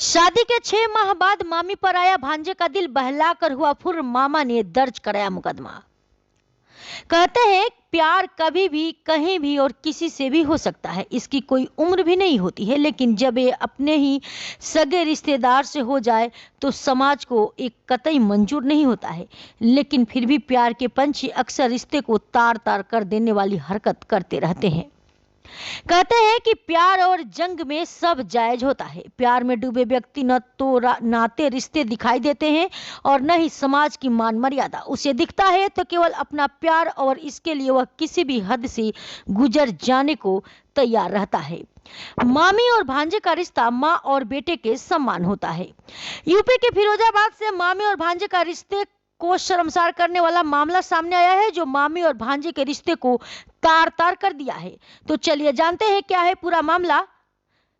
शादी के 6 माह बाद मामी पर आया भांजे का दिल बहलाकर हुआ फुर, मामा ने दर्ज कराया मुकदमा। कहते हैं प्यार कभी भी कहीं भी और किसी से भी हो सकता है, इसकी कोई उम्र भी नहीं होती है। लेकिन जब ये अपने ही सगे रिश्तेदार से हो जाए तो समाज को एक कतई मंजूर नहीं होता है। लेकिन फिर भी प्यार के पंछी अक्सर रिश्ते को तार तार कर देने वाली हरकत करते रहते हैं। कहते हैं कि प्यार और जंग में सब जायज होता है। प्यार में डूबे व्यक्ति न तो नाते रिश्ते दिखाई देते हैं और न ही समाज की मान मर्यादा। उसे दिखता है तो केवल अपना प्यार, और इसके लिए वह किसी भी हद से गुजर जाने को तैयार रहता है। मामी और भांजे का रिश्ता माँ और बेटे के समान होता है। यूपी के फिरोजाबाद से मामी और भांजे का रिश्ते को शर्मसार करने वाला मामला सामने आया है, जो मामी और भांजे के रिश्ते को तार तार कर दिया है। तो चलिए जानते हैं क्या है पूरा मामला।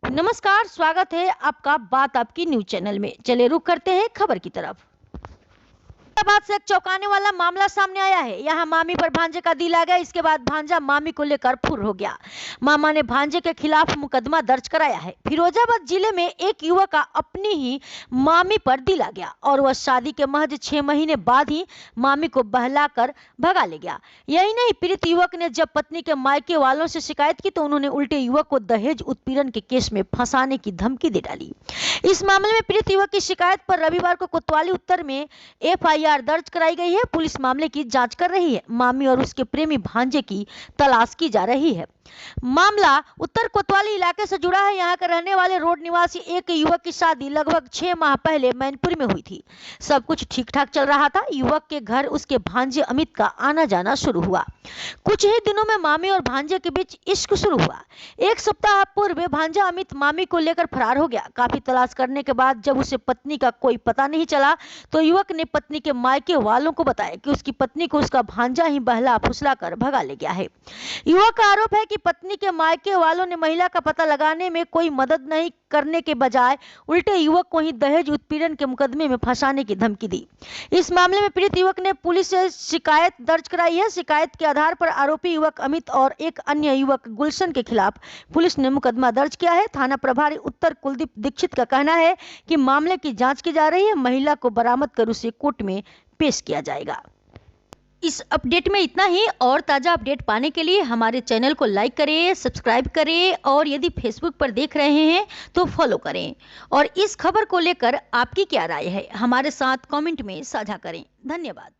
नमस्कार, स्वागत है आपका बात आपकी न्यूज चैनल में। चलिए रुक करते हैं खबर की तरफ। बाद से एक चौंकाने वाला मामला सामने आया है। यहाँ मामी पर भांजे का दिल आ गया। इसके बाद भांजा मामी को लेकर फुर हो गया। मामा ने भांजे के खिलाफ मुकदमा दर्ज कराया है। फिरोजाबाद जिले में एक युवक का अपनी ही मामी पर दिल आ गया और वह शादी के महज 6 महीने बाद ही मामी को बहलाकर भगा ले गया। यही नहीं, पीड़ित युवक ने जब पत्नी के मायके वालों से शिकायत की तो उन्होंने उल्टे युवक को दहेज उत्पीड़न के केस में फंसाने की धमकी दे डाली। इस मामले में पीड़ित युवक की शिकायत पर रविवार को कोतवाली उत्तर में FIR दर्ज कराई गई है। पुलिस मामले की जांच कर रही है। मामी और उसके प्रेमी भांजे की तलाश की जा रही है। मामला उत्तर कोतवाली इलाके से जुड़ा है। यहाँ के रहने वाले रोड निवासी एक युवक की शादी लगभग 6 माह पहले मैनपुरी में हुई थी। सब कुछ ठीक ठाक चल रहा था। युवक के घर उसके भांजे अमित का आना जाना शुरू हुआ। कुछ ही दिनों में मामी और भांजे के बीच इश्क शुरू हुआ। एक सप्ताह पूर्व भांजा अमित मामी को लेकर फरार हो गया। काफी तलाश करने के बाद जब उसे पत्नी का कोई पता नहीं चला तो युवक ने पत्नी के मायके वालों को बताया कि उसकी पत्नी को उसका भांजा ही बहला फुसला कर भगा ले गया है। युवक का आरोप है कि पत्नी के मायके वालों ने महिला का पता लगाने में कोई मदद नहीं करने के बजाय उल्टे युवक को ही दहेज उत्पीड़न के मुकदमे में फंसाने की धमकी दी। इस मामले में पीड़ित युवक ने पुलिस से शिकायत दर्ज कराई है। शिकायत के आधार पर आरोपी युवक अमित और एक अन्य युवक गुलशन के खिलाफ पुलिस ने मुकदमा दर्ज किया है। थाना प्रभारी उत्तर कुलदीप दीक्षित का कहना है कि मामले की जांच की जा रही है। महिला को बरामद कर उसे कोर्ट में पेश किया जाएगा। इस अपडेट में इतना ही। और ताज़ा अपडेट पाने के लिए हमारे चैनल को लाइक करें, सब्सक्राइब करें और यदि फेसबुक पर देख रहे हैं तो फॉलो करें। और इस खबर को लेकर आपकी क्या राय है हमारे साथ कमेंट में साझा करें। धन्यवाद।